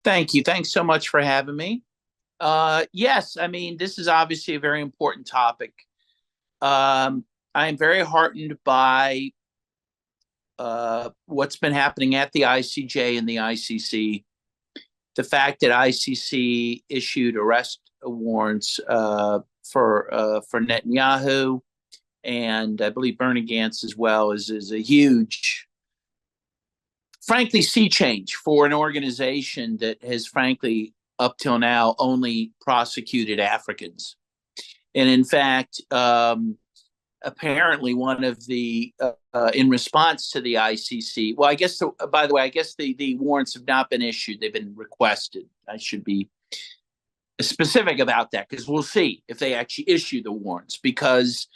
Thank you. Thanks so much for having me. Yes, I mean, this is obviously a very important topic. I am very heartened by what's been happening at the ICJ and the ICC. The fact that ICC issued arrest warrants for Netanyahu and I believe Bernie Gantz as well is a huge, frankly, sea change for an organization that has, frankly, up till now, only prosecuted Africans. And in fact, apparently one of the in response to the ICC. Well, I guess by the way, I guess the warrants have not been issued; they've been requested. I should be specific about that because we'll see if they actually issue the warrants because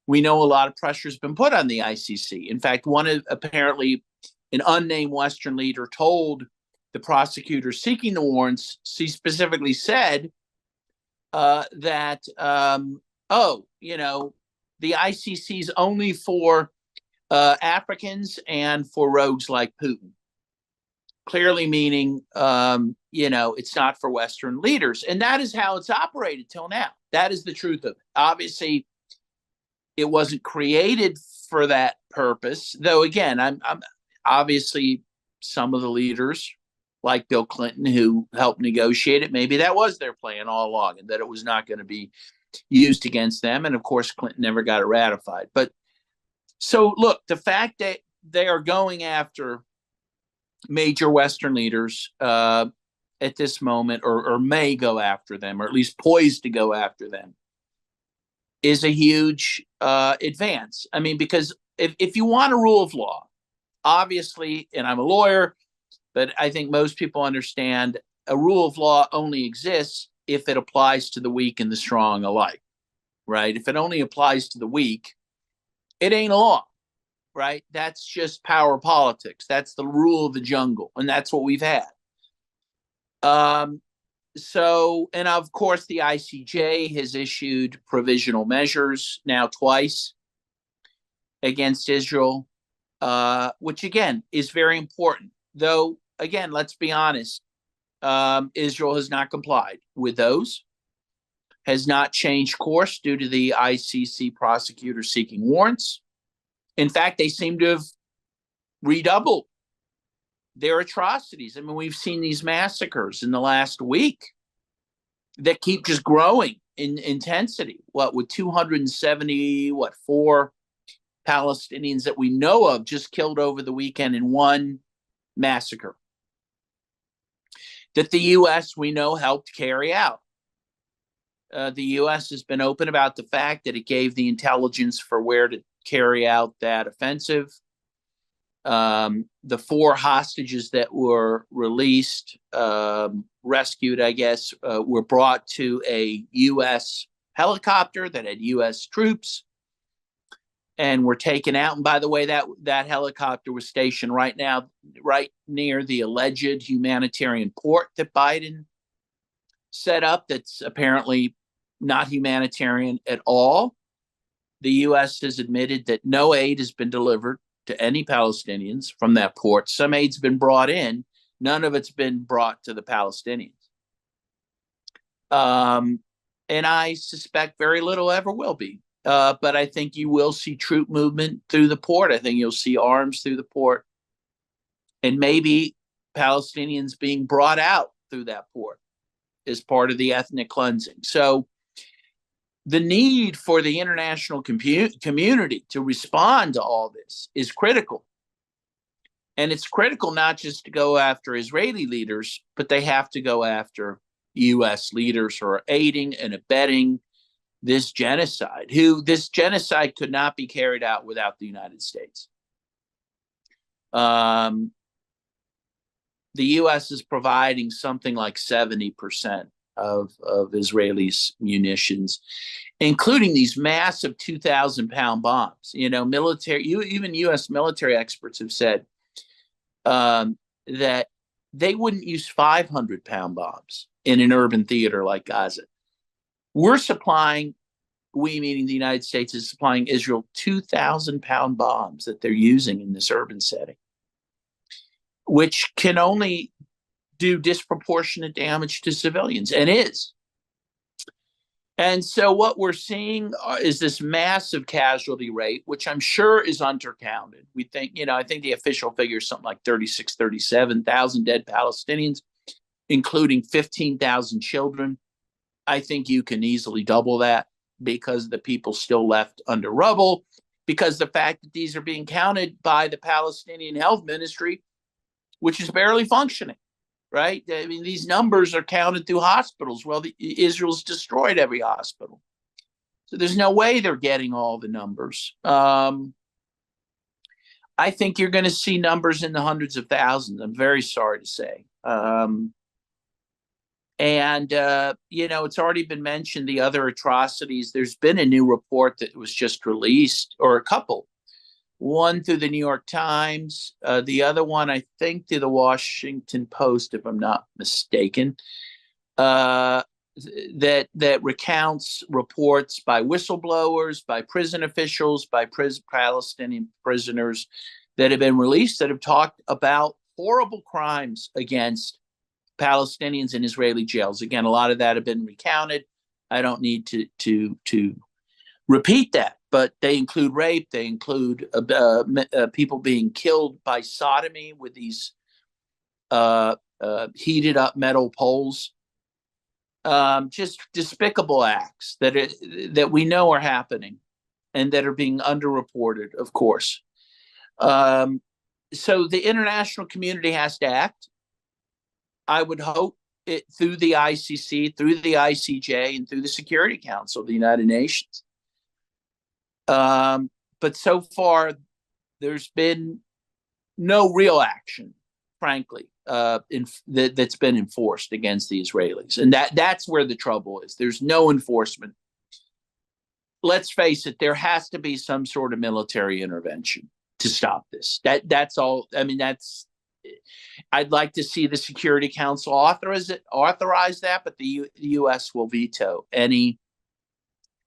we know a lot of pressure has been put on the ICC. In fact, apparently an unnamed Western leader told the prosecutor seeking the warrants. She specifically said that, the ICC is only for Africans and for rogues like Putin. Clearly meaning, it's not for Western leaders. And that is how it's operated till now. That is the truth of it. Obviously, it wasn't created for that purpose, though, again, I'm obviously some of the leaders like Bill Clinton who helped negotiate it, maybe that was their plan all along and that it was not going to be used against them. And of course, Clinton never got it ratified. But so look, the fact that they are going after major Western leaders at this moment, or may go after them, or at least poised to go after them, is a huge advance. I mean, because if you want a rule of law, obviously, and I'm a lawyer, but I think most people understand a rule of law only exists if it applies to the weak and the strong alike, right? If it only applies to the weak, it ain't a law, right? That's just power politics. That's the rule of the jungle, and that's what we've had. And of course, the ICJ has issued provisional measures now twice against Israel, which again is very important. Though, again, let's be honest, Israel has not complied with those, has not changed course due to the ICC prosecutor seeking warrants. In fact, they seem to have redoubled their atrocities. I mean, we've seen these massacres in the last week that keep just growing in intensity. With 4 Palestinians that we know of just killed over the weekend in one massacre that the U.S. we know helped carry out. The U.S. has been open about the fact that it gave the intelligence for where to carry out that offensive. The 4 hostages that were released, rescued, I guess, were brought to a U.S. helicopter that had U.S. troops and were taken out. And by the way, that helicopter was stationed right near the alleged humanitarian port that Biden set up that's apparently not humanitarian at all. The U.S. has admitted that no aid has been delivered to any Palestinians from that port. Some aid's been brought in. None of it's been brought to the Palestinians. And I suspect very little ever will be. But I think you will see troop movement through the port. I think you'll see arms through the port. And maybe Palestinians being brought out through that port as part of the ethnic cleansing. So the need for the international community to respond to all this is critical. And it's critical not just to go after Israeli leaders, but they have to go after U.S. leaders who are aiding and abetting this genocide, this genocide could not be carried out without the United States. The U.S. is providing something like 70% of Israelis' munitions, including these massive 2,000-pound bombs. Even U.S. military experts have said that they wouldn't use 500-pound bombs in an urban theater like Gaza. We meaning the United States, is supplying Israel 2,000-pound bombs that they're using in this urban setting, which can only do disproportionate damage to civilians, and is. And so what we're seeing is this massive casualty rate, which I'm sure is undercounted. We think, I think the official figure is something like 36, 37,000 dead Palestinians, including 15,000 children. I think you can easily double that because the people still left under rubble, because the fact that these are being counted by the Palestinian Health Ministry, which is barely functioning. Right? I mean, these numbers are counted through hospitals. Well, Israel's destroyed every hospital. So there's no way they're getting all the numbers. I think you're going to see numbers in the hundreds of thousands. I'm very sorry to say. It's already been mentioned, the other atrocities. There's been a new report that was just released, or a couple. One through the New York Times, the other one, I think, through the Washington Post, if I'm not mistaken, that recounts reports by whistleblowers, by prison officials, by Palestinian prisoners that have been released that have talked about horrible crimes against Palestinians in Israeli jails. Again, a lot of that have been recounted. I don't need to repeat that. But they include rape. They include people being killed by sodomy with these heated up metal poles. Just despicable acts that we know are happening and that are being underreported, of course. So the international community has to act. I would hope it through the ICC, through the ICJ, and through the Security Council of the United Nations. But so far, there's been no real action, frankly, that's been enforced against the Israelis. And that's where the trouble is. There's no enforcement. Let's face it, there has to be some sort of military intervention to stop this. That's all. I mean, I'd like to see the Security Council authorize that, but the U.S. will veto any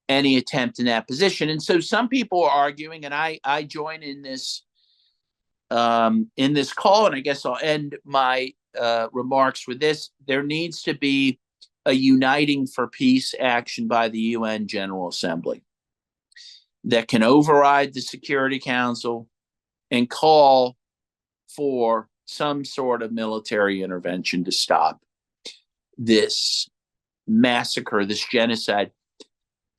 attempt in that position. And so some people are arguing, and I join in this call, and I guess I'll end my remarks with this. There needs to be a uniting for peace action by the UN General Assembly that can override the Security Council and call for some sort of military intervention to stop this massacre, this genocide.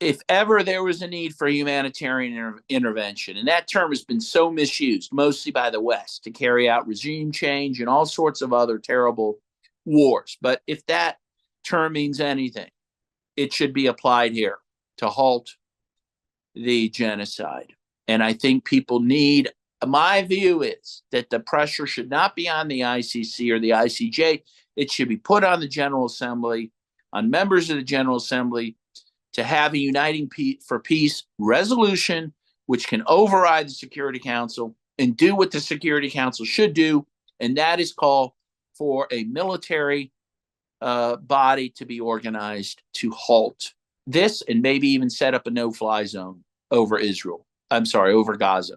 If ever there was a need for humanitarian intervention, and that term has been so misused, mostly by the West, to carry out regime change and all sorts of other terrible wars. But if that term means anything, it should be applied here to halt the genocide. And I think people need, my view is that the pressure should not be on the ICC or the ICJ. It should be put on the General Assembly, on members of the General Assembly, to have a uniting for peace resolution, which can override the Security Council and do what the Security Council should do, and that is call for a military body to be organized to halt this and maybe even set up a no-fly zone over over Gaza.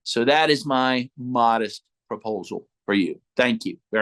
So that is my modest proposal for you. Thank you very much.